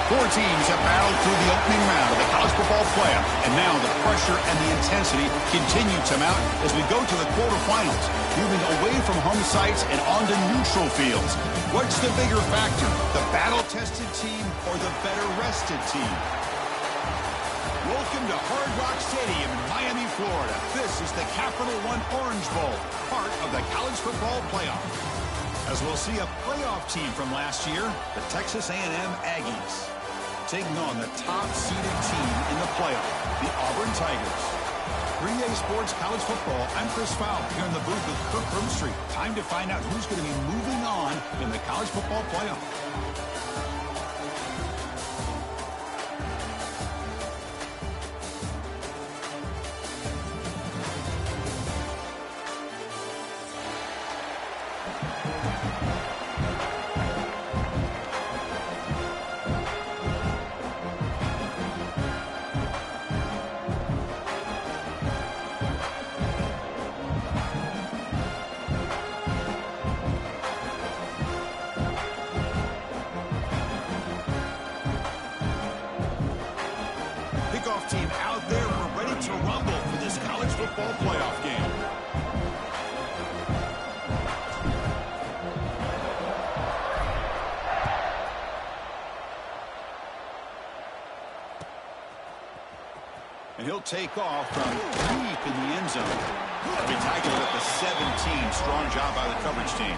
Four teams have battled through the opening round of the college football playoff, and now the pressure and the intensity continue to mount as we go to the quarterfinals, moving away from home sites and onto neutral fields. What's the bigger factor, the battle-tested team or the better-rested team? Welcome to Hard Rock Stadium in Miami, Florida. This is the Capital One Orange Bowl, part of the college football playoff. As we'll see a playoff team from last year, the Texas A&M Aggies, taking on the top-seeded team in the playoff, the Auburn Tigers. 3A Sports College Football, I'm Chris Fowler here in the booth with Kirk Broomstreet. Time to find out who's going to be moving on in the college football playoff. Team out there, we're ready to rumble for this college football playoff game. And he'll take off from deep in the end zone. He'll be tackled at the 17. Strong job by the coverage team.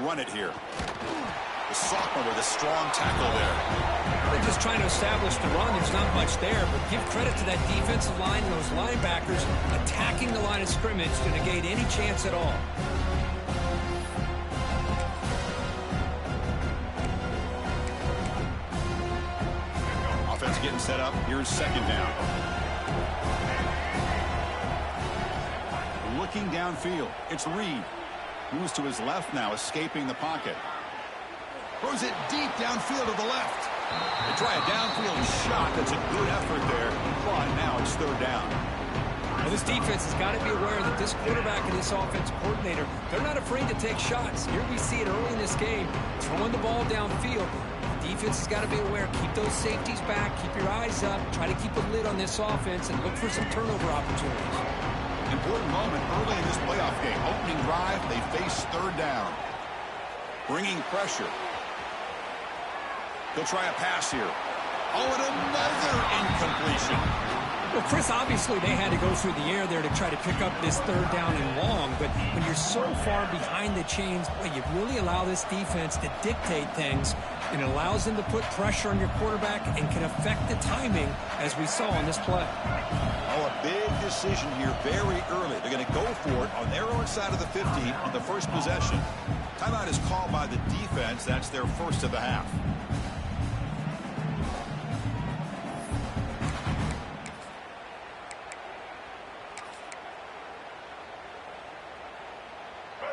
Run it here. The sophomore with a strong tackle there. They're just trying to establish the run. There's not much there, but give credit to that defensive line and those linebackers attacking the line of scrimmage to negate any chance at all. Offense getting set up. Here's second down. Looking downfield. It's Reed. Moves to his left now, escaping the pocket. Throws it deep downfield to the left. They try a downfield shot. That's a good effort there. But now it's third down. Well, this defense has got to be aware that this quarterback and this offensive coordinator, they're not afraid to take shots. Here we see it early in this game, throwing the ball downfield. The defense has got to be aware. Keep those safeties back. Keep your eyes up. Try to keep a lid on this offense and look for some turnover opportunities. Important moment early in this playoff game. Opening drive, they face third down. Bringing pressure. They'll try a pass here. Oh, and another incompletion. Well, Chris, obviously they had to go through the air there to try to pick up this third down and long, but when you're so far behind the chains, boy, you really allow this defense to dictate things, and it allows them to put pressure on your quarterback and can affect the timing, as we saw on this play. Oh, a big decision here very early. They're going to go for it on their own side of the 50 on the first possession. Timeout is called by the defense. That's their first of the half.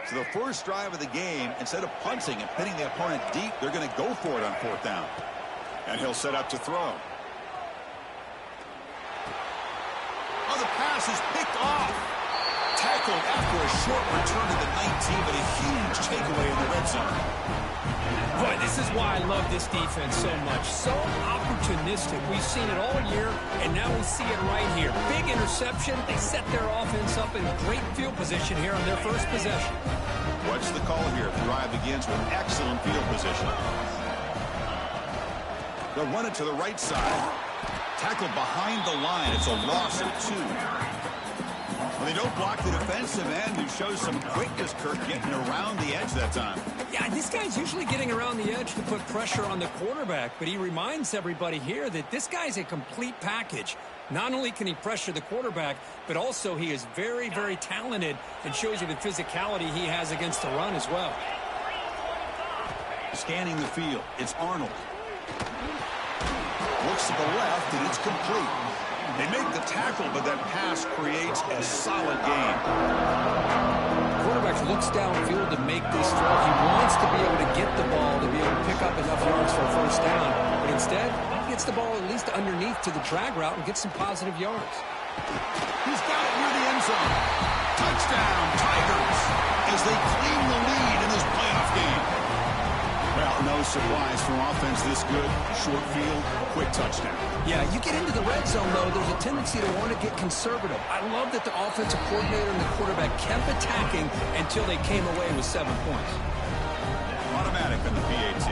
So the first drive of the game, instead of punting and pinning the opponent deep, they're going to go for it on fourth down. And he'll set up to throw. Oh, the pass is picked off. Tackled after a short return to the 19, but a huge takeaway in the red zone. Boy, this is why I love this defense so much. So opportunistic. We've seen it all year, and now we see it right here. Big interception. They set their offense up in great field position here on their first possession. What's the call here? The drive begins with excellent field position. They'll run it to the right side. Tackled behind the line. It's a loss of 2. Well, they don't block the defensive end, who shows some quickness, Kirk, getting around the edge that time. Yeah, this guy's usually getting around the edge to put pressure on the quarterback, but he reminds everybody here that this guy's a complete package. Not only can he pressure the quarterback, but also he is very, very talented and shows you the physicality he has against the run as well. Scanning the field, it's Arnold. Looks to the left, and it's complete. They make the tackle, but that pass creates a solid gain. Quarterback looks downfield to make this throw. He wants to be able to get the ball to be able to pick up enough yards for a first down. But instead, he gets the ball at least underneath to the drag route and gets some positive yards. He's got it near the end zone. Touchdown, Tigers, as they claim the lead in this playoff game. Well, no surprise for offense this good. Short field, quick touchdown. Yeah, you get into the red zone, though, there's a tendency to want to get conservative. I love that the offensive coordinator and the quarterback kept attacking until they came away with 7 points. Automatic on the PAT.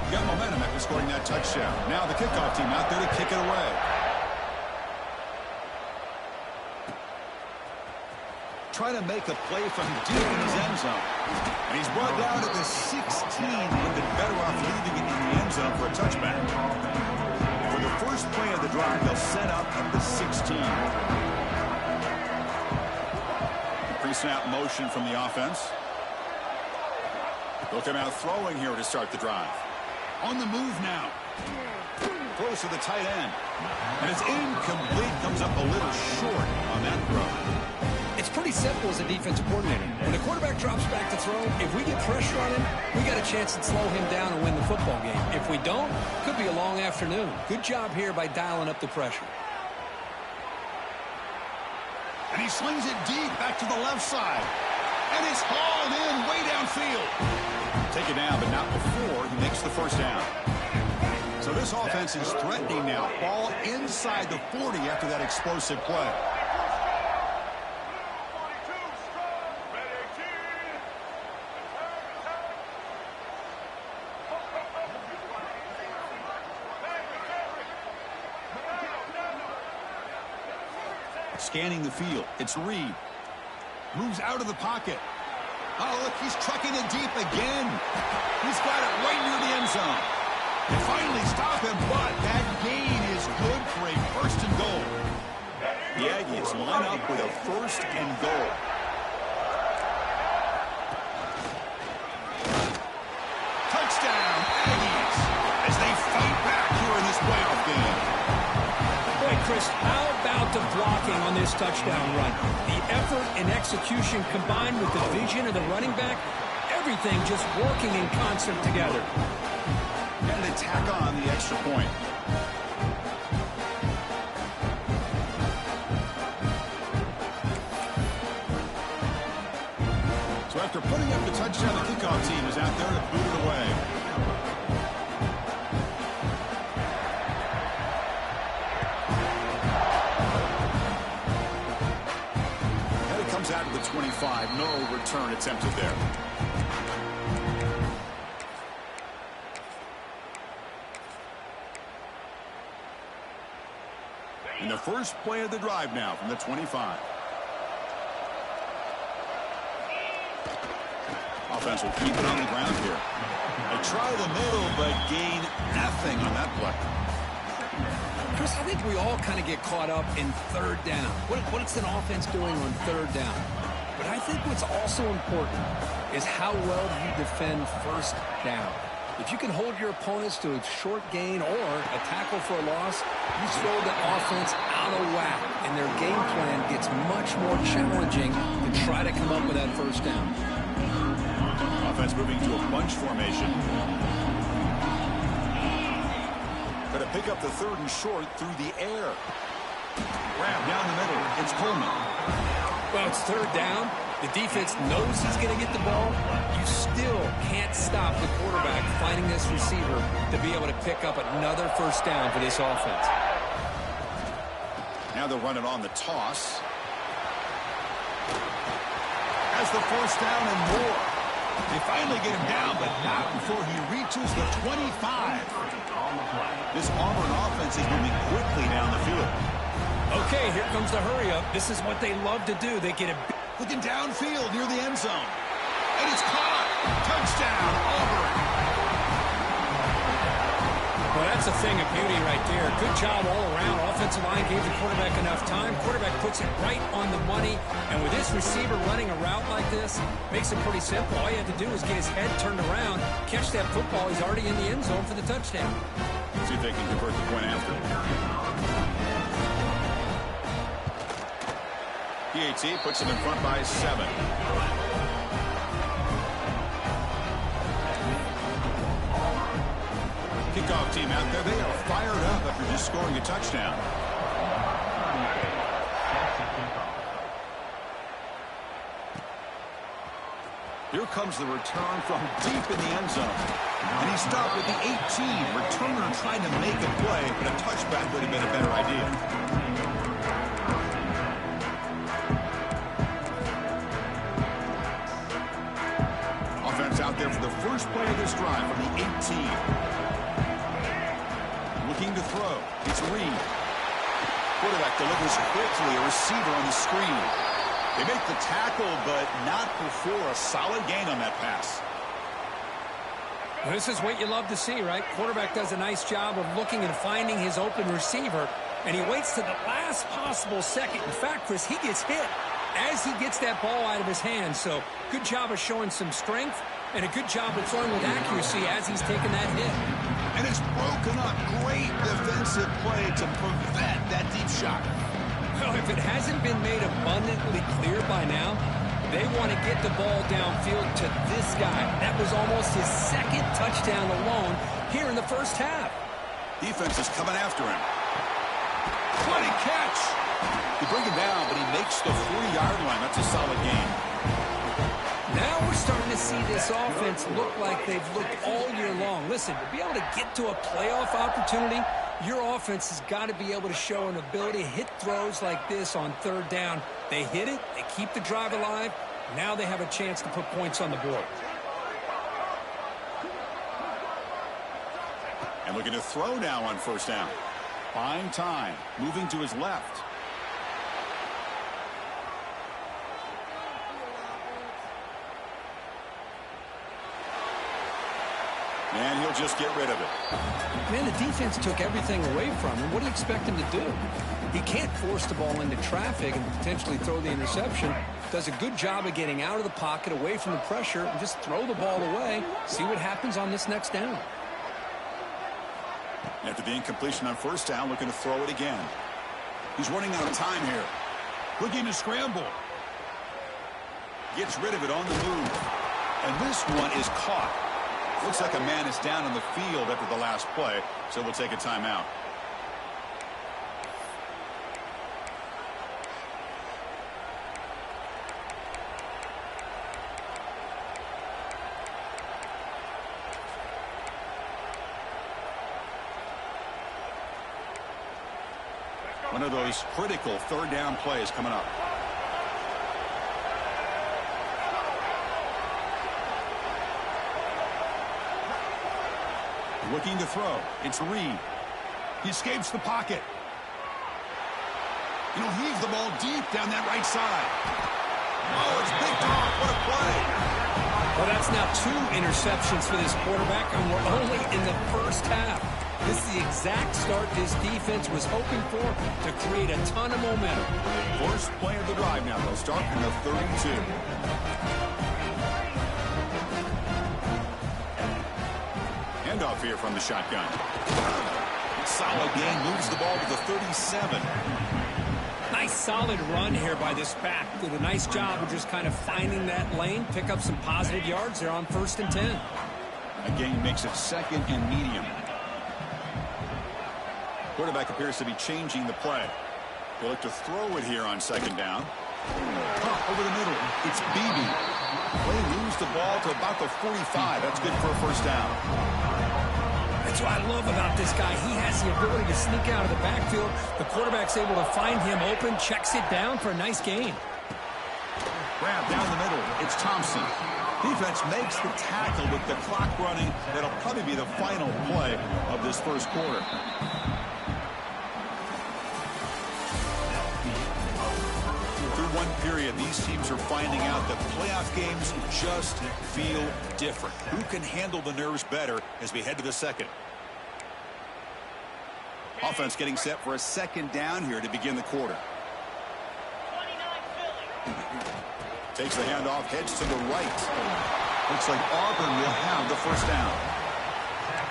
Got momentum after scoring that touchdown. Now the kickoff team out there to kick it away. Trying to make a play from deep in his end zone. And he's brought down to the 16. Would have been better off leaving it in the end zone for a touchback. For the first play of the drive, they'll set up at the 16. Pre-snap motion from the offense. They'll come out throwing here to start the drive. On the move now. Throws to the tight end. And it's incomplete. Comes up a little short on that throw. It's pretty simple as a defensive coordinator. When the quarterback drops back to throw, if we get pressure on him, we got a chance to slow him down and win the football game. If we don't, could be a long afternoon. Good job here by dialing up the pressure. And he slings it deep back to the left side. And it's hauled in way downfield. Take it down, but not before he makes the first down. So this offense is threatening now. Ball inside the 40 after that explosive play. Scanning the field. It's Reed. Moves out of the pocket. Oh, look, he's trucking it deep again. He's got it right near the end zone. They finally stop him, but that gain is good for a first and goal. The Aggies line up with a first and goal. Touchdown, Aggies, as they fight back here in this playoff game. Boy, Chris, how about the blocking on this touchdown run? The effort and execution combined with the vision of the running back, everything just working in concert together. And they tack on the extra point. So after putting up the touchdown, the kickoff team is out there to boot it away. And it comes out to the 25. No return attempted there. And the first play of the drive now from the 25. Offense will keep it on the ground here. They try the middle, but gain nothing on that play. Chris, I think we all kind of get caught up in third down. What's an offense doing on third down? But I think what's also important is how well you defend first down. If you can hold your opponents to a short gain or a tackle for a loss, you throw the offense out of whack, and their game plan gets much more challenging to try to come up with that first down. Offense moving to a bunch formation. Got to pick up the third and short through the air. Grab down the middle. It's Coleman. Well, it's third down. The defense knows he's going to get the ball. You still can't stop the quarterback finding this receiver to be able to pick up another first down for this offense. Now they'll run it on the toss. Has the first down and more. They finally get him down, but not before he reaches the 25. This Auburn offense is moving quickly down the field. Okay, here comes the hurry up. This is what they love to do. They get a looking downfield near the end zone. And it's caught. Touchdown, Auburn. Well, that's a thing of beauty right there. Good job all around. Offensive line gave the quarterback enough time. Quarterback puts it right on the money. And with this receiver running a route like this, makes it pretty simple. All you have to do is get his head turned around, catch that football. He's already in the end zone for the touchdown. See if they can convert the point after. PAT puts them in front by 7. Kickoff team out there. They are fired up after just scoring a touchdown. Here comes the return from deep in the end zone. And he stopped at the 18. Returner trying to make a play, but a touchback would have been a better idea. Offense out there for the first play of this drive from the 18. Looking to throw. It's Reed. Quarterback delivers quickly. A receiver on the screen. They make the tackle, but not before a solid gain on that pass. Well, this is what you love to see, right? Quarterback does a nice job of looking and finding his open receiver, and he waits to the last possible second. In fact, Chris, he gets hit as he gets that ball out of his hands. So good job of showing some strength and a good job of throwing with accuracy as he's taking that hit. And it's broken up. Great defensive play to prevent that deep shot. Well, if it hasn't been made abundantly clear by now, they want to get the ball downfield to this guy. That was almost his second touchdown alone here in the first half. Defense is coming after him. What a catch! They bring him down, but he makes the 40-yard line. That's a solid gain. Now we're starting to see this offense look like they've looked all year long. Listen, to be able to get to a playoff opportunity, your offense has got to be able to show an ability to hit throws like this on third down. They hit it, they keep the drive alive. Now they have a chance to put points on the board. And looking to throw now on first down. Buying time, moving to his left. And he'll just get rid of it. Man, the defense took everything away from him. What do you expect him to do? He can't force the ball into traffic and potentially throw the interception. Does a good job of getting out of the pocket, away from the pressure, and just throw the ball away. See what happens on this next down. After the incompletion on first down, looking to throw it again. He's running out of time here. Looking to scramble. Gets rid of it on the move. And this one is caught. Looks like a man is down on the field after the last play, so we'll take a timeout. One of those critical third down plays coming up. Looking to throw. It's Reed. He escapes the pocket. He'll heave the ball deep down that right side. Oh, it's picked off. What a play. Well, that's now 2 interceptions for this quarterback, and we're only in the first half. This is the exact start this defense was hoping for to create a ton of momentum. First play of the drive now. They'll start from the 32. Handoff here from the shotgun. Solid gain, moves the ball to the 37. Nice solid run here by this back. Did a nice job of just kind of finding that lane, pick up some positive yards there on 1st and 10. Again, makes it 2nd and medium. Quarterback appears to be changing the play. They look to throw it here on 2nd down. Over the middle, it's Beebe. They lose the ball to about the 45. That's good for a first down. That's what I love about this guy. He has the ability to sneak out of the backfield. The quarterback's able to find him open, checks it down for a nice gain. Grab down the middle. It's Thompson. Defense makes the tackle with the clock running. That'll probably be the final play of this first quarter. Through one period, these teams are finding out that playoff games just feel different. Who can handle the nerves better as we head to the second? Offense getting set for a 2nd down here to begin the quarter. Takes the handoff, heads to the right. Looks like Auburn will have the first down.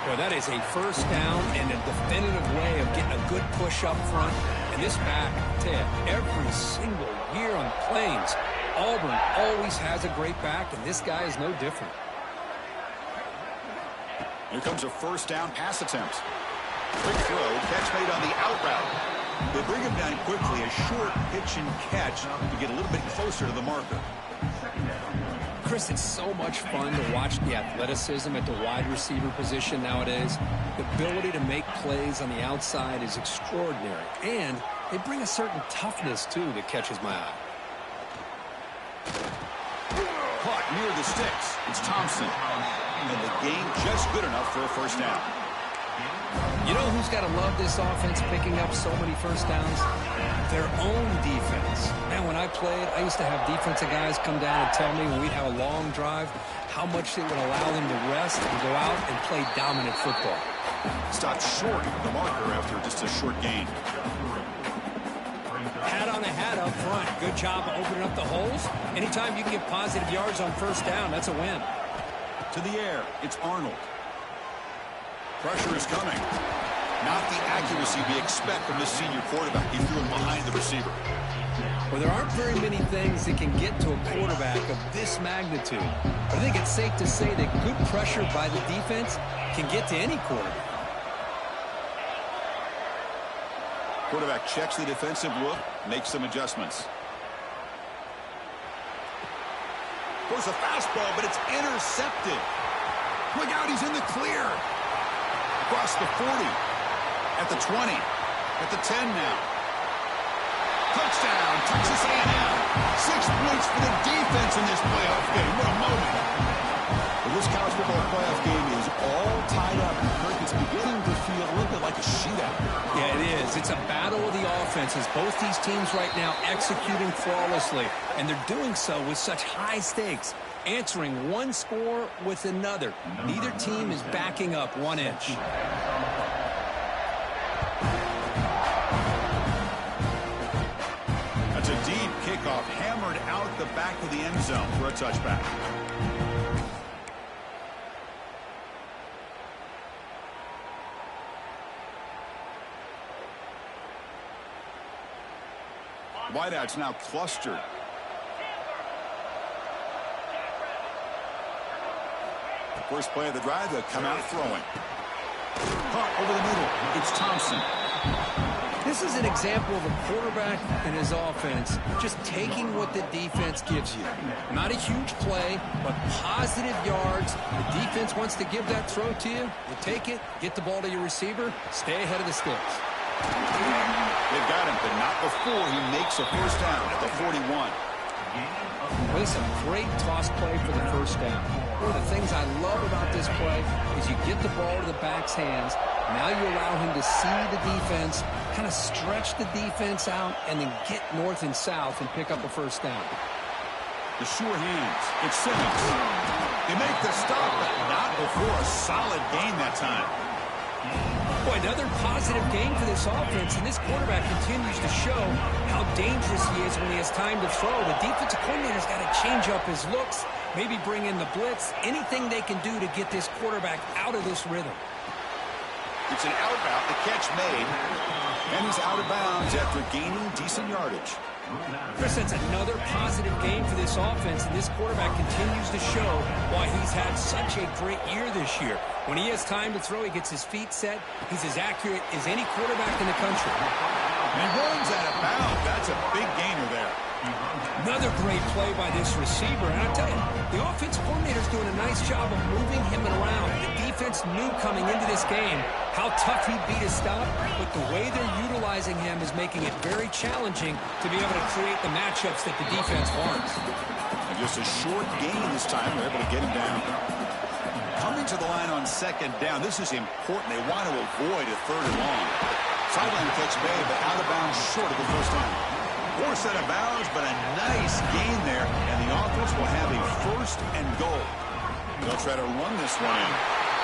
Well, that is a first down and a definitive way of getting a good push up front And this back, I tell you, every single year on the Plains, Auburn always has a great back, and this guy is no different. Here comes a first down pass attempt. Quick throw, catch made on the out route. They bring him down quickly, a short pitch and catch to get a little bit closer to the marker. Chris, it's so much fun to watch the athleticism at the wide receiver position nowadays. The ability to make plays on the outside is extraordinary, and they bring a certain toughness, too, that catches my eye. Caught near the sticks. It's Thompson. And the game just good enough for a first down. You know who's got to love this offense picking up so many first downs? Their own defense. Man, when I played, I used to have defensive guys come down and tell me when we'd have a long drive how much it would allow them to rest and go out and play dominant football. Stopped short of the marker after just a short gain. Hat on a hat up front. Good job of opening up the holes. Anytime you can get positive yards on first down, that's a win. To the air, it's Arnold. Pressure is coming. Not the accuracy we expect from this senior quarterback. He threw him behind the receiver. Well, there aren't very many things that can get to a quarterback of this magnitude. I think it's safe to say that good pressure by the defense can get to any quarterback. Quarterback checks the defensive look, makes some adjustments. Goes a fastball, but it's intercepted. Look out, he's in the clear. Across the 40, at the 20, at the 10 now. Touchdown, Texas A&M. 6 points for the defense in this playoff game. What a moment. Well, this college football playoff game is all tied up. Kirk, it's beginning to feel a little bit like a shootout. Yeah, it is. It's a battle of the offenses. Both these teams right now executing flawlessly, and they're doing so with such high stakes, answering one score with another. Neither team is backing up 1 inch. That's a deep kickoff, hammered out the back of the end zone for a touchback. Wideouts now clustered. First play of the drive, they'll come out throwing. Caught over the middle. It's Thompson. This is an example of a quarterback and his offense just taking what the defense gives you. Not a huge play, but positive yards. The defense wants to give that throw to you. You take it, get the ball to your receiver, stay ahead of the sticks. They've got him, but not before he makes a first down at the 41. Well, this is a great toss play for the first down. One of the things I love about this play is you get the ball to the back's hands. Now you allow him to see the defense, kind of stretch the defense out, and then get north and south and pick up a first down. The sure hands. It's Simmons. They make the stop, but not before a solid gain that time. Boy, another positive game for this offense, and this quarterback continues to show how dangerous he is when he has time to throw. The defensive coordinator's got to change up his looks, maybe bring in the blitz, anything they can do to get this quarterback out of this rhythm. It's an out route, the catch made, and he's out of bounds after gaining decent yardage. Chris, that's another positive game for this offense, and this quarterback continues to show why he's had such a great year this year. When he has time to throw, he gets his feet set. He's as accurate as any quarterback in the country. And he runs out of bounds. That's a big gainer there. Another great play by this receiver. And I tell you, the offensive coordinator's doing a nice job of moving him around. The defense knew coming into this game how tough he'd be to stop, but the way they're utilizing him is making it very challenging to be able to create the matchups that the defense wants. And just a short gain this time. They're able to get him down. Coming to the line on second down. This is important. They want to avoid a third and long. Sideline catch made, but out of bounds short of the first down. Force out of bounds, but a nice gain there, and the offense will have a first and goal. They'll try to run this one in.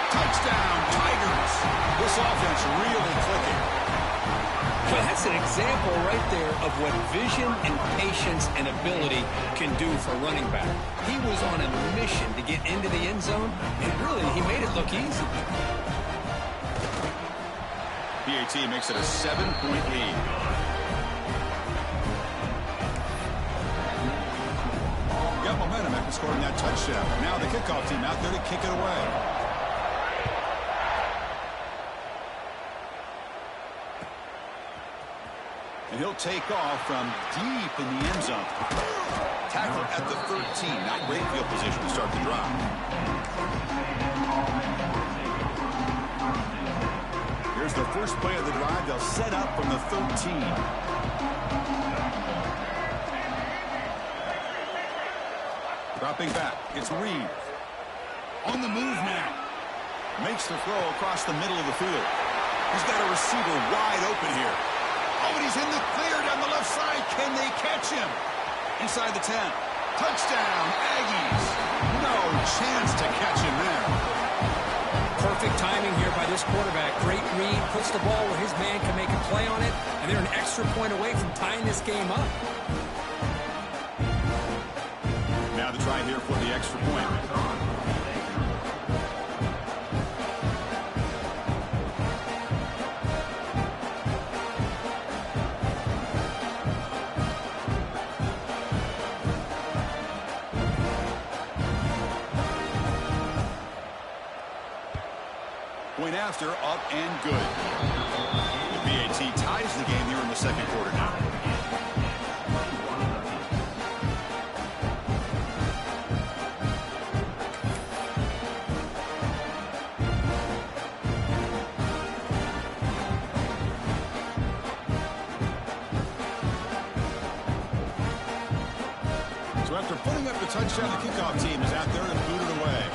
Touchdown, Tigers. This offense really clicking. Well, that's an example right there of what vision and patience and ability can do for running back. He was on a mission to get into the end zone, and really, he made it look easy. PAT makes it a 7-point lead. and scoring that touchdown. Now the kickoff team out there to kick it away. And he'll take off from deep in the end zone. Tackle at the 13. Not great field position to start the drive. Here's the first play of the drive. They'll set up from the 13. Dropping back. It's Reed. On the move now. Makes the throw across the middle of the field. He's got a receiver wide open here. Oh, and he's in the clear down the left side. Can they catch him? Inside the 10. Touchdown, Aggies. No chance to catch him there. Perfect timing here by this quarterback. Great read, puts the ball where his man can make a play on it, and they're an extra point away from tying this game up. Now the try here for the extra point. Point after, up and good. The BAT ties the game here in the second quarter now. So after putting up the touchdown, the kickoff team is out there to boot it away.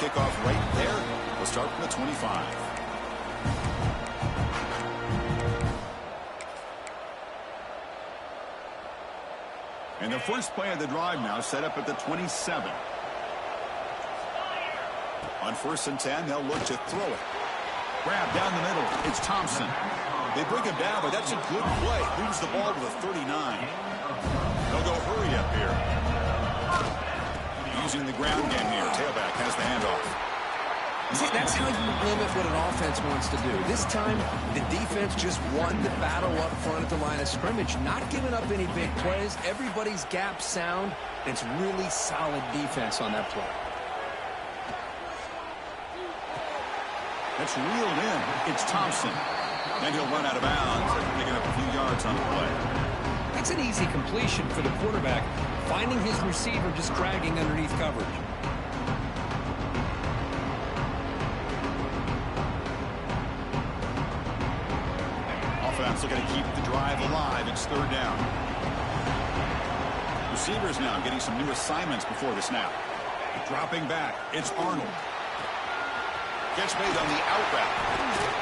Kickoff right there. We'll start from the 25. And the first play of the drive now set up at the 27. On 1st and 10, they'll look to throw it. Grab down the middle. It's Thompson. They bring him down, but that's a good play. Moves the ball to the 39. They'll go hurry up here. Using the ground game here. Tailback has the handoff. See, that's how you limit what an offense wants to do. This time, the defense just won the battle up front at the line of scrimmage, not giving up any big plays. Everybody's gap sound. It's really solid defense on that play. That's reeled in. It's Thompson. And he'll run out of bounds after picking up a few yards on the play. It's an easy completion for the quarterback, finding his receiver just dragging underneath coverage. Offense looking to keep the drive alive. It's 3rd down. Receivers now getting some new assignments before the snap. Dropping back. It's Arnold. Catch made on the out route.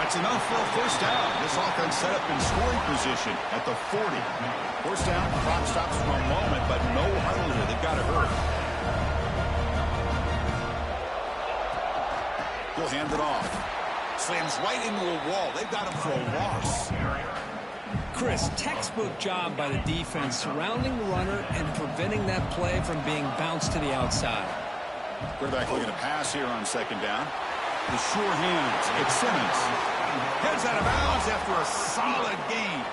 That's enough for a 1st down. This offense set up in scoring position at the 40. 1st down, clock stops for a moment, but no huddle here. They've got to hurry. He'll hand it off. Slams right into a wall. They've got him for a loss. Chris, textbook job by the defense surrounding the runner and preventing that play from being bounced to the outside. Quarterback looking to pass here on 2nd down. The sure hands. It's Simmons. Heads out of bounds after a solid game.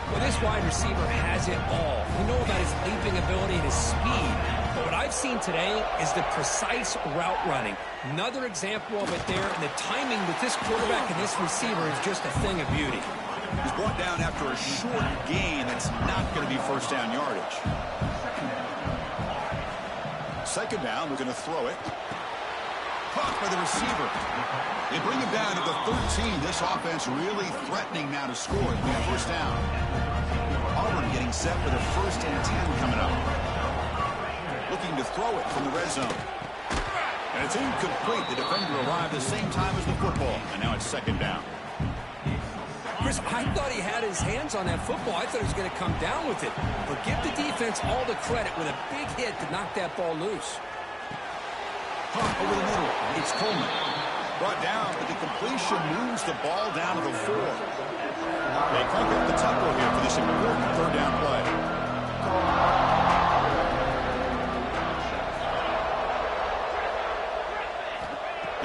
Well, this wide receiver has it all. We know about his leaping ability and his speed. But what I've seen today is the precise route running. Another example of it there. And the timing with this quarterback and this receiver is just a thing of beauty. He's brought down after a short gain that's not going to be 1st down yardage. 2nd down, we're going to throw it. Caught by the receiver. They bring him down to the 13. This offense really threatening now to score. It'll be a 1st down. Auburn getting set for the 1st and 10 coming up. Looking to throw it from the red zone. And it's incomplete. The defender arrived the same time as the football. And now it's 2nd down. Chris, I thought he had his hands on that football. I thought he was going to come down with it. But give the defense all the credit with a big hit to knock that ball loose. Hot over the middle. It's Coleman. Brought down, but the completion moves the ball down to the 4. They crank up the tempo here for this important 3rd down play.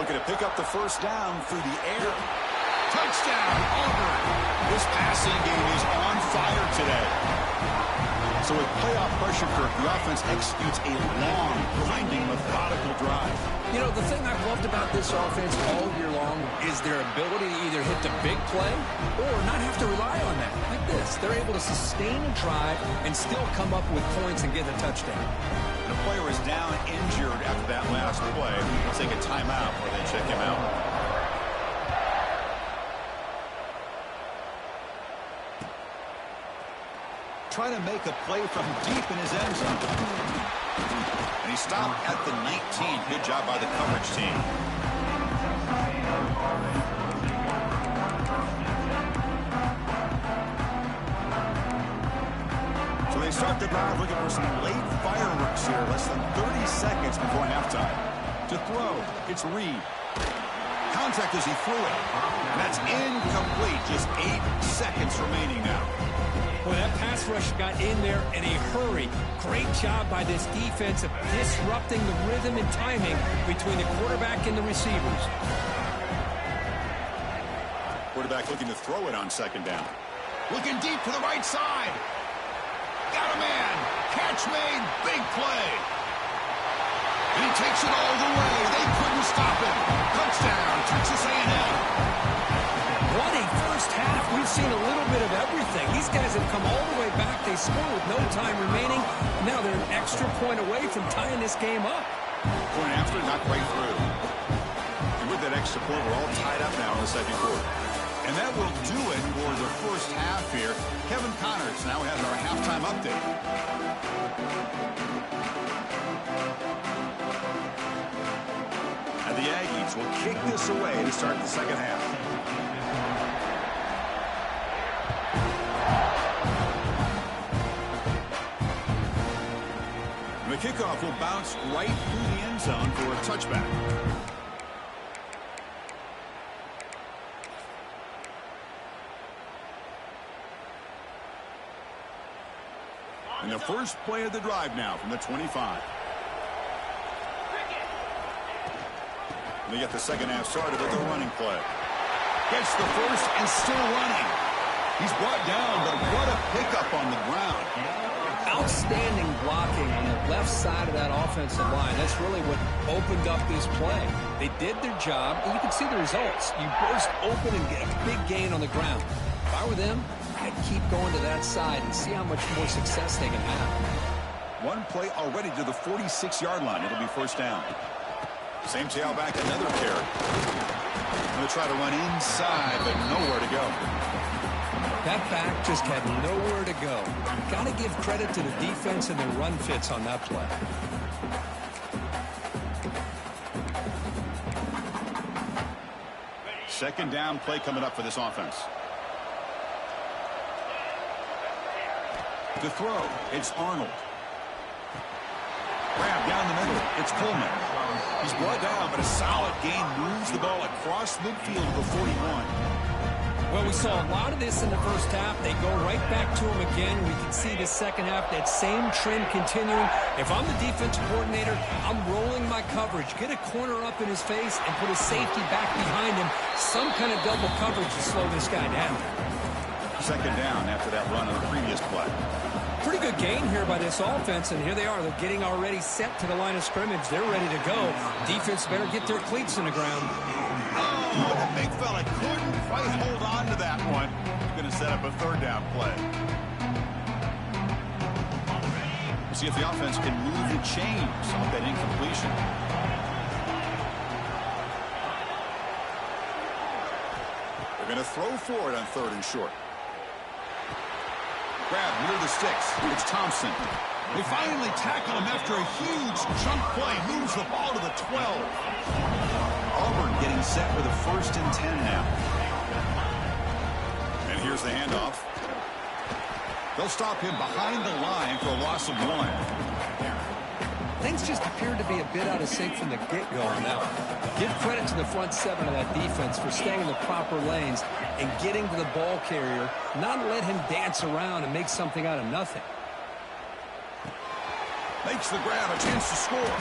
looking to pick up the first down through the air. Touchdown, Auburn. This passing game is on fire today. So with playoff pressure, Kirk, the offense executes a long, grinding, methodical drive. You know, the thing I've loved about this offense all year long is their ability to either hit the big play or not have to rely on that. Like this, they're able to sustain a drive and still come up with points and get a touchdown. The player is down injured after that last play. Let's take a timeout where they check him out. Trying to make a play from deep in his end zone. And he stopped at the 19. Good job by the coverage team. So they start the drive looking for some late fireworks here. Less than 30 seconds before halftime. To throw, it's Reed. Contact as he threw it. And that's incomplete. Just 8 seconds remaining now. Well, that pass rush got in there in a hurry. Great job by this defense of disrupting the rhythm and timing between the quarterback and the receivers. Quarterback looking to throw it on second down. Looking deep to the right side. Got a man. Catch made. Big play. And he takes it all the way. They couldn't stop him. Touchdown, Texas A&M. What a first half. We've seen a little bit of everything. These guys have come all the way back. They score with no time remaining. Now they're an extra point away from tying this game up. Point after, not quite through. And with that extra point, we're all tied up now in the second quarter. And that will do it for the first half here. Kevin Connors now has our halftime update. And the Aggies will kick this away to start the second half. The kickoff will bounce right through the end zone for a touchback. And the first play of the drive now from the 25. They get the second half started with a running play. Gets the first and still running. He's brought down, but what a pickup on the ground. Outstanding blocking on the left side of that offensive line. That's really what opened up this play. They did their job, and you can see the results. You burst open and get a big gain on the ground. If I were them, I'd keep going to that side and see how much more success they can have. One play already to the 46-yard line. It'll be first down. Same tailback, another carry. Going to try to run inside, but nowhere to go. That back just had nowhere to go. Got to give credit to the defense and the run fits on that play. Second down play coming up for this offense. To throw, it's Arnold. Grab down the middle, it's Pullman. He's brought down, but a solid gain moves the ball across midfield to the 41. Well, we saw a lot of this in the first half. They go right back to him again. We can see the second half, that same trend continuing. If I'm the defensive coordinator, I'm rolling my coverage. Get a corner up in his face and put a safety back behind him. Some kind of double coverage to slow this guy down. Second down after that run on the previous play. Pretty good gain here by this offense, and here they are. They're getting already set to the line of scrimmage. They're ready to go. Defense better get their cleats in the ground. Oh, the big fella couldn't quite hold on to that one. Going to set up a third down play. We'll see if the offense can move the chains off that incompletion. They're going to throw for it on third and short. Grab near the sticks. It's Thompson. They finally tackle him after a huge chunk play. Moves the ball to the 12. Auburn getting set with a first and 10 now. And here's the handoff. They'll stop him behind the line for a loss of 1. Things just appeared to be a bit out of sync from the get-go now. Give credit to the front seven of that defense for staying in the proper lanes and getting to the ball carrier, not let him dance around and make something out of nothing. Makes the grab, a chance to score.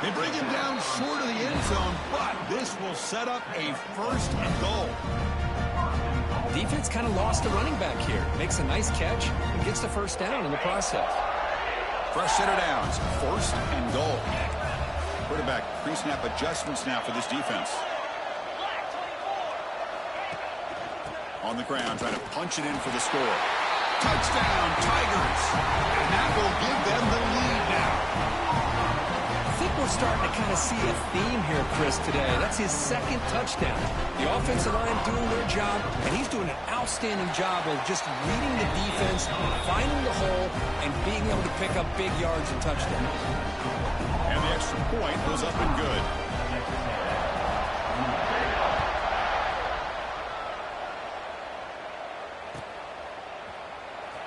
They bring him down short of the end zone, but this will set up a 1st and goal. Defense kind of lost the running back here. Makes a nice catch and gets the 1st down in the process. Fresh set of downs, 1st and goal. Quarterback pre-snap adjustments now for this defense. On the ground, trying to punch it in for the score. Touchdown, Tigers! And that will give them the lead now. I think we're starting to kind of see a theme here, Chris, today. That's his 2nd touchdown. The offensive line doing their job, and he's doing an outstanding job of just reading the defense, finding the hole, and being able to pick up big yards and touchdowns. And the extra point was up and good.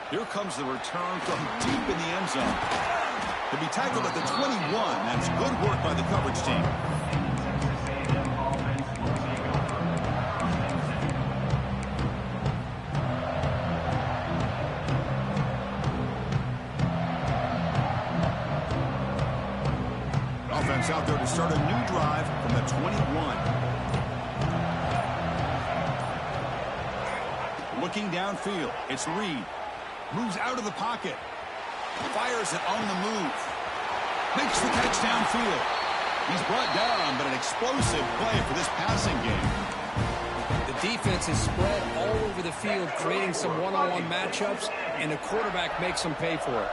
Here comes the return from deep in the end zone. He'll be tackled at the 21. That's good work by the coverage team. Offense out there to start a new drive from the 21. Looking downfield, it's Reed. Moves out of the pocket. Fires it on the move. Makes the catch downfield. He's brought down, but an explosive play for this passing game. The defense is spread all over the field, creating some one-on-one matchups, and the quarterback makes them pay for it.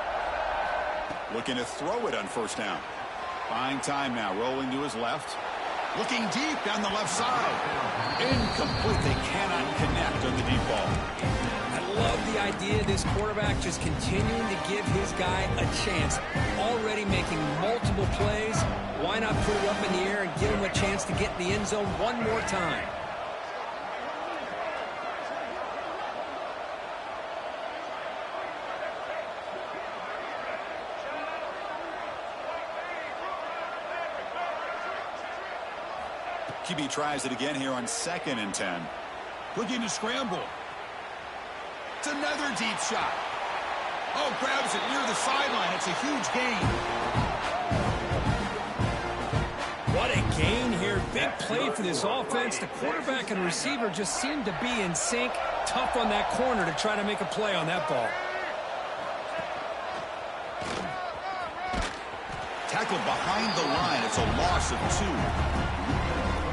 Looking to throw it on 1st down. Buying time now, rolling to his left. Looking deep down the left side. Incomplete. They cannot connect on the deep ball. Love the idea of this quarterback just continuing to give his guy a chance. Already making multiple plays. Why not put it up in the air and give him a chance to get in the end zone one more time? QB tries it again here on 2nd and 10. Looking to scramble. It's another deep shot. Oh, grabs it near the sideline. It's a huge gain. What a gain here. Big play for this offense. The quarterback and receiver just seem to be in sync. Tough on that corner to try to make a play on that ball. Tackled behind the line. It's a loss of 2.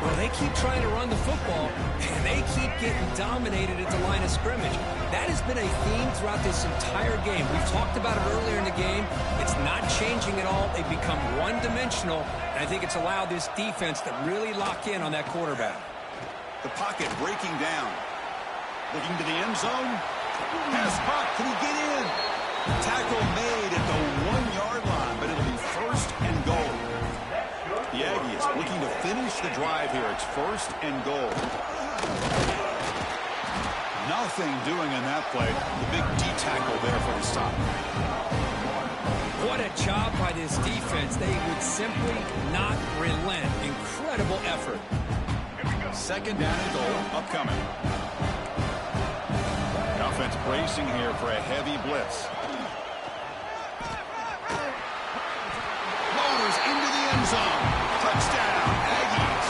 Well, they keep trying to run the football, and they keep getting dominated at the line of scrimmage. That has been a theme throughout this entire game. We've talked about it earlier in the game. It's not changing at all. They've become one-dimensional, and I think it's allowed this defense to really lock in on that quarterback. The pocket breaking down. Looking to the end zone. Pass caught. Can he get in? Tackle made at the 1-yard line, but it'll be 1st and goal. The Aggies looking to finish the drive here. It's 1st and goal. Nothing doing in that play. The big D-tackle there for the stop. What a job by this defense. They would simply not relent. Incredible effort. 2nd down and goal upcoming. The offense bracing here for a heavy blitz. Motors into the end zone. Touchdown, Aggies.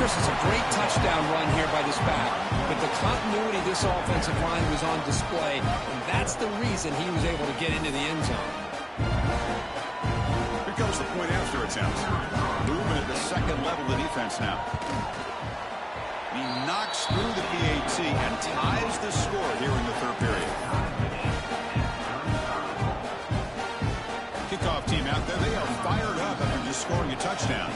Chris, it's a great touchdown run here by this back, but the continuity of this offensive line was on display, and that's the reason he was able to get into the end zone. Here comes the point after attempt. Movement at the 2nd level of the defense now. He knocks through the PAT and ties the score here in the 3rd period. Kickoff team out there. They are fired up after just scoring a touchdown.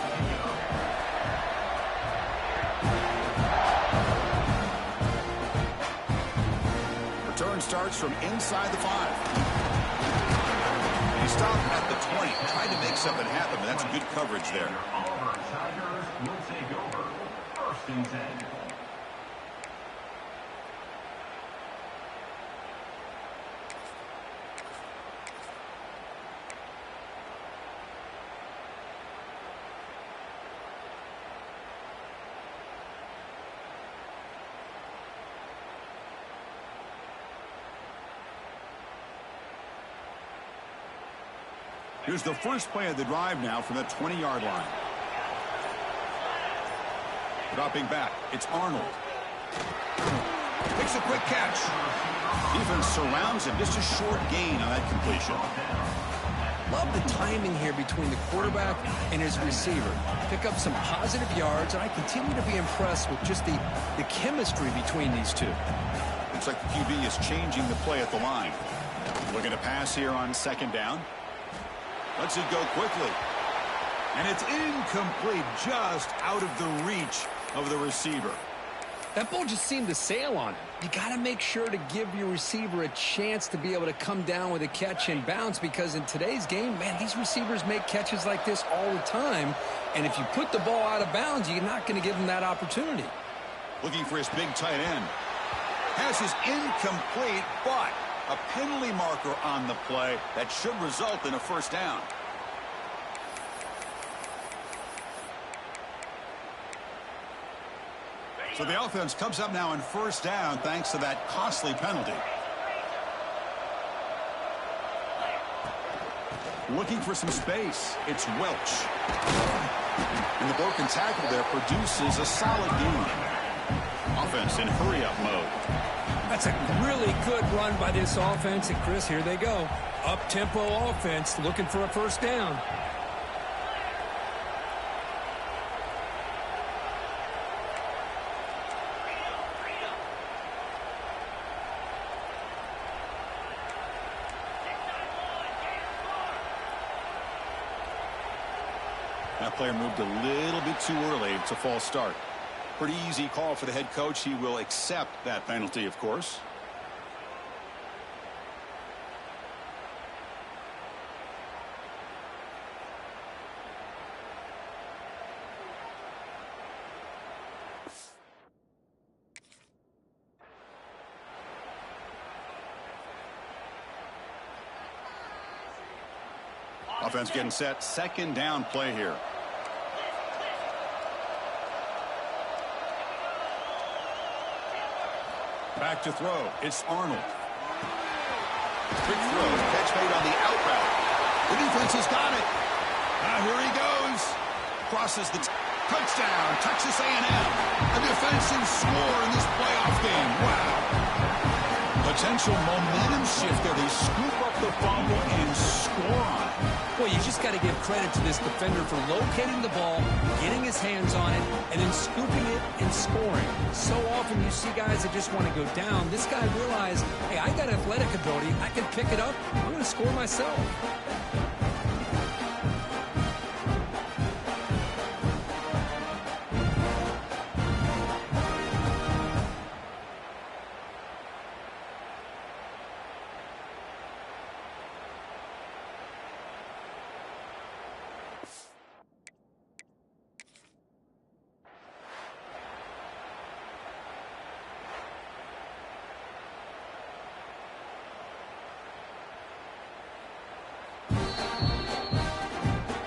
Return starts from inside the 5. He stopped at the 20. Tried to make something happen, but that's good coverage there. Tigers will take over 1st and 10. Here's the first play of the drive now from the 20-yard line. Dropping back, it's Arnold. Makes a quick catch. Defense surrounds him. Just a short gain on that completion. Love the timing here between the quarterback and his receiver. Pick up some positive yards, and I continue to be impressed with just the chemistry between these two. Looks like the QB is changing the play at the line. Looking to pass here on second down. Lets it go quickly. And it's incomplete, just out of the reach of the receiver. That ball just seemed to sail on him. You got to make sure to give your receiver a chance to be able to come down with a catch and bounce, because in today's game, man, these receivers make catches like this all the time. And if you put the ball out of bounds, you're not going to give them that opportunity. Looking for his big tight end. Pass is incomplete, but a penalty marker on the play that should result in a first down. So the offense comes up now on first down thanks to that costly penalty. Looking for some space. It's Welch. And the broken tackle there produces a solid gain. Offense in hurry-up mode. That's a really good run by this offense. And, Chris, here they go. Up-tempo offense looking for a first down. That player moved a little bit too early. It's a false start. Pretty easy call for the head coach. He will accept that penalty, of course. Offense getting set. Second down play here. Back to throw. It's Arnold. Quick throw. Catch made on the out route. The defense has got it. Here he goes. Crosses the touchdown. Texas A&M. A defensive score in this playoff game. Wow. Potential momentum shift there. They scoop up the fumble and score on it. Well, you just got to give credit to this defender for locating the ball, getting his hands on it, and then scooping it and scoring. So often you see guys that just want to go down. This guy realized, hey, I got athletic ability. I can pick it up. I'm going to score myself.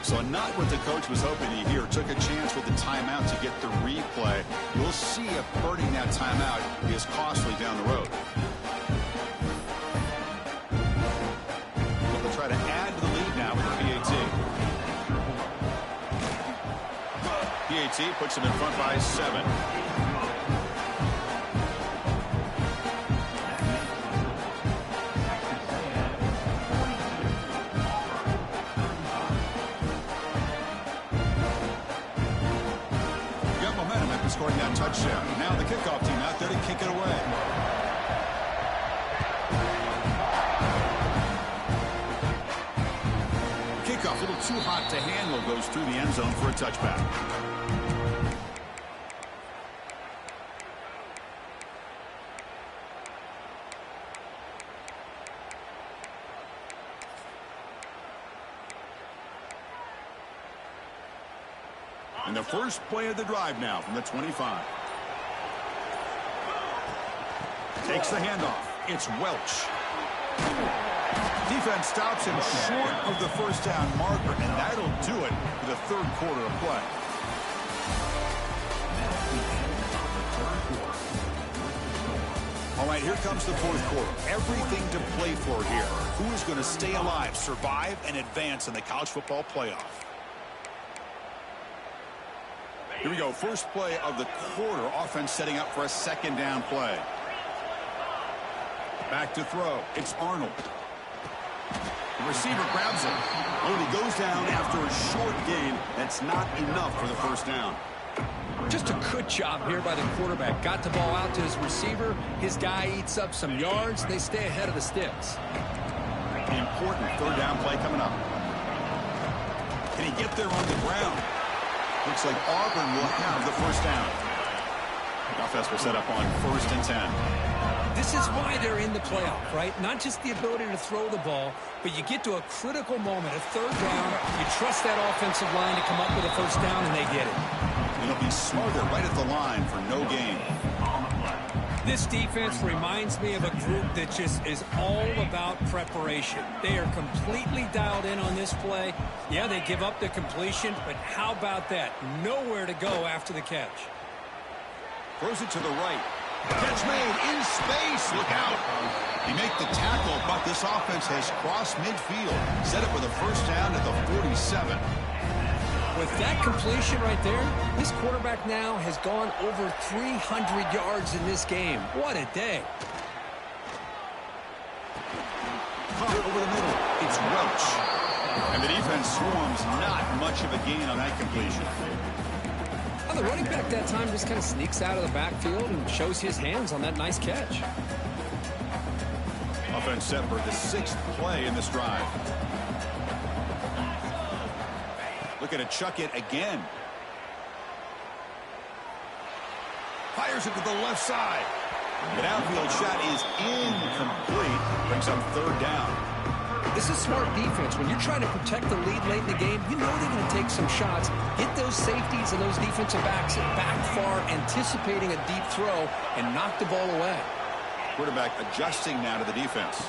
So not what the coach was hoping to hear. Took a chance with the timeout to get the replay. We'll see if burning that timeout is costly down the road. They'll try to add to the lead now with the PAT. PAT puts them in front by 7. Scoring that touchdown. Now the kickoff team out there to kick it away. Kickoff a little too hot to handle, goes through the end zone for a touchback. And the first play of the drive now from the 25. Takes the handoff. It's Welch. Defense stops him short of the first down marker, and that'll do it for the third quarter of play. right, here comes the fourth quarter. Everything to play for here. Who is going to stay alive, survive, and advance in the college football playoff? Here we go. First play of the quarter. Offense setting up for a second down play. Back to throw. It's Arnold. The receiver grabs him. Oh, and he goes down after a short gain. That's not enough for the first down. Just a good job here by the quarterback. Got the ball out to his receiver. His guy eats up some yards. They stay ahead of the sticks. Important third down play coming up. Can he get there on the ground? Looks like Auburn will have the first down. The offense will set up on 1st and 10. This is why they're in the playoff, right? Not just the ability to throw the ball, but you get to a critical moment, a third down. You trust that offensive line to come up with a first down, and they get it. It'll be smarter right at the line for no gain. This defense reminds me of a group that just is all about preparation. They are completely dialed in on this play. Yeah, they give up the completion, but how about that? Nowhere to go after the catch. Throws it to the right. Catch made in space. Look out. He make the tackle, but this offense has crossed midfield. Set up with a first down at the 47. With that completion right there, this quarterback now has gone over 300 yards in this game. What a day. Caught over the middle. It's Welch. And the defense swarms. Not much of a gain on that completion. Well, the running back that time just kind of sneaks out of the backfield and shows his hands on that nice catch. Offense set for the 6th play in this drive. Looking to chuck it again. Fires it to the left side. The downfield shot is incomplete. Brings up third down. This is smart defense. When you're trying to protect the lead late in the game, you know they're going to take some shots, get those safeties and those defensive backs back far, anticipating a deep throw, and knock the ball away. Quarterback adjusting now to the defense.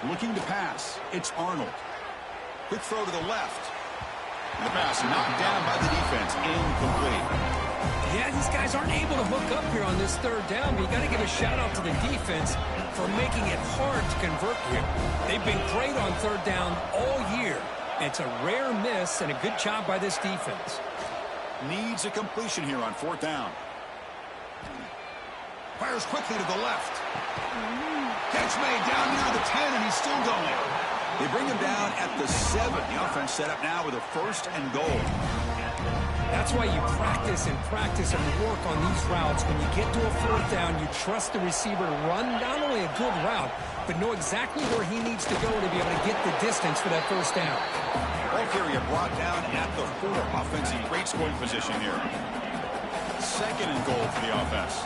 Looking to pass. It's Arnold. Quick throw to the left. And the pass knocked down by the defense. Incomplete. Yeah, these guys aren't able to hook up here on this third down, but you got to give a shout-out to the defense for making it hard to convert here. They've been great on third down all year. It's a rare miss and a good job by this defense. Needs a completion here on 4th down. Fires quickly to the left. Catch made down near the 10, and he's still going. They bring him down at the 7. The offense set up now with a 1st and goal. That's why you practice and work on these routes. When you get to a 4th down, you trust the receiver to run not only a good route, but know exactly where he needs to go to be able to get the distance for that first down. Ball carrier brought down at the 4. Offense in great scoring position here. 2nd and goal for the offense.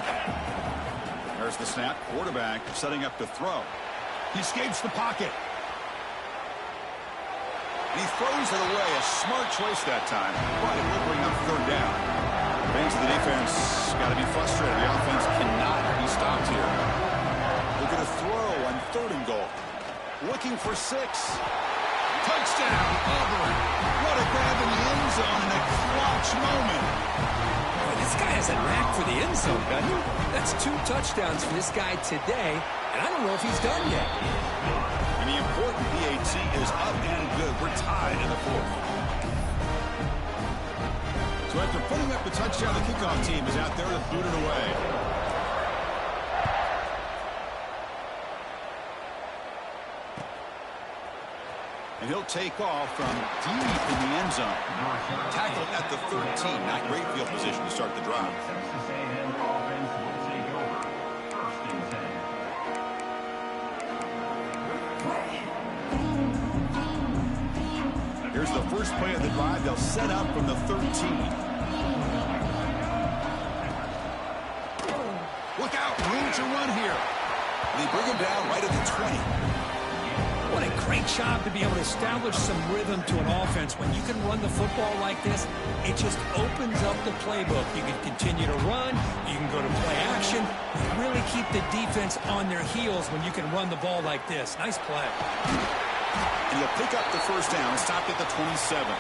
There's the snap. Quarterback setting up to throw. He escapes the pocket. He throws it away. A smart choice that time, but it will bring up third down. Fans of the defense got to be frustrated. The offense cannot be stopped here. They're going to throw on 3rd and goal. Looking for 6. Touchdown, Auburn. What a grab in the end zone in a clutch moment. Boy, this guy has a knack for the end zone, doesn't he? That's 2 touchdowns for this guy today, and I don't know if he's done yet. And the important PAT is up and good. We're tied in the 4th. So after putting up the touchdown, the kickoff team is out there to boot it away. And he'll take off from deep in the end zone. Tackle at the 13. Not great field position to start the drive. Texas A&M offense will take over. 1st and 10. Here's the first play of the drive. They'll set up from the 13. Look out, room to run here. They bring him down right at the 20. What a great job to be able to establish some rhythm to an offense. When you can run the football like this, it just opens up the playbook. You can continue to run. You can go to play action. You really keep the defense on their heels when you can run the ball like this. Nice play. And he'll pick up the first down and stop at the 27.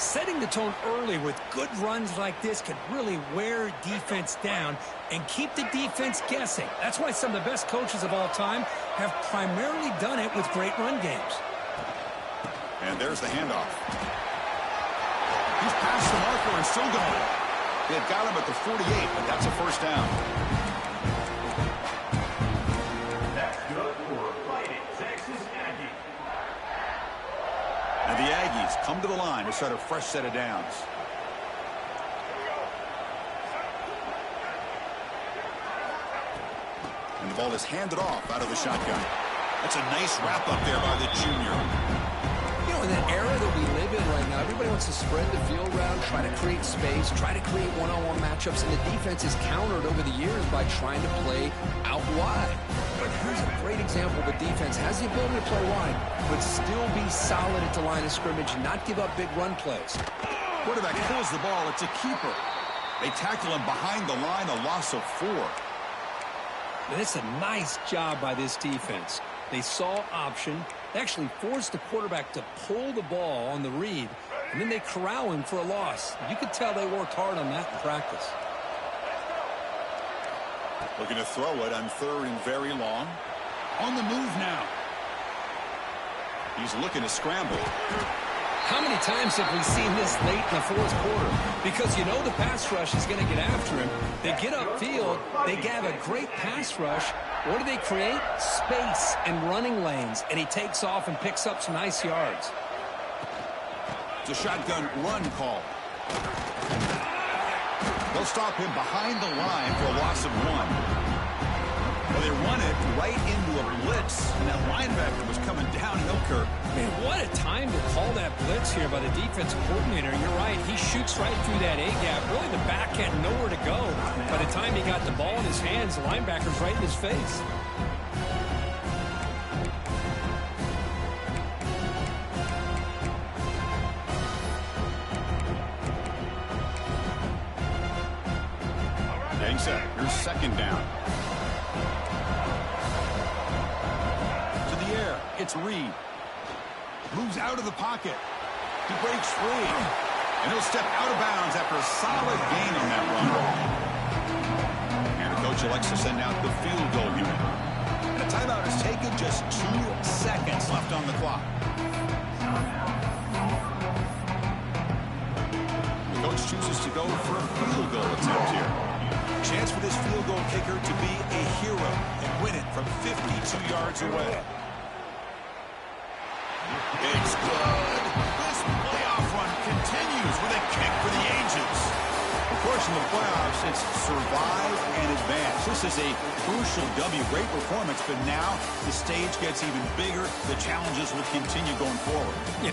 Setting the tone early with good runs like this can really wear defense down and keep the defense guessing. That's why some of the best coaches of all time have primarily done it with great run games. And there's the handoff. He's past the marker and still going. They've got him at the 48, but that's a first down. That's good for Fighting Texas Aggies. And the Aggies come to the line to start a fresh set of downs. And the ball is handed off out of the shotgun. That's a nice wrap up there by the junior. You know, in that era that we live in right now, everybody wants to spread the field around, try to create space, try to create one-on-one matchups, and the defense is countered over the years by trying to play out wide. But here's a great example of a defense has the ability to play wide, but still be solid at the line of scrimmage and not give up big run plays. Quarterback pulls the ball. It's a keeper. They tackle him behind the line, a loss of 4. And it's a nice job by this defense. They saw option. They actually forced the quarterback to pull the ball on the read, and then they corral him for a loss. You could tell they worked hard on that in practice. Looking to throw it on 3rd and very long. On the move now. He's looking to scramble. How many times have we seen this late in the 4th quarter? Because you know the pass rush is going to get after him. They get upfield. They have a great pass rush. What do they create? Space and running lanes. And he takes off and picks up some nice yards. It's a shotgun run call. They'll stop him behind the line for a loss of 1. Well, they run it right into a blitz, and that linebacker was coming downhill, Kirk. Man, what a time to call that blitz here by the defensive coordinator. You're right. He shoots right through that A-gap. Really, the back had nowhere to go. By the time he got the ball in his hands, the linebacker's right in his face. Getting set. Here's 2nd down. It's Reed. Moves out of the pocket. He breaks free. And he'll step out of bounds after a solid gain on that run. And the coach elects to send out the field goal unit. And a timeout is taken, just 2 seconds left on the clock. The coach chooses to go for a field goal attempt here. Chance for this field goal kicker to be a hero and win it from 52 yards away. It's good. This playoff run continues with a kick for the ages. Of course, in the playoffs, it's survive and advance. This is a crucial W. Great performance, but now the stage gets even bigger. The challenges will continue going forward. Yeah.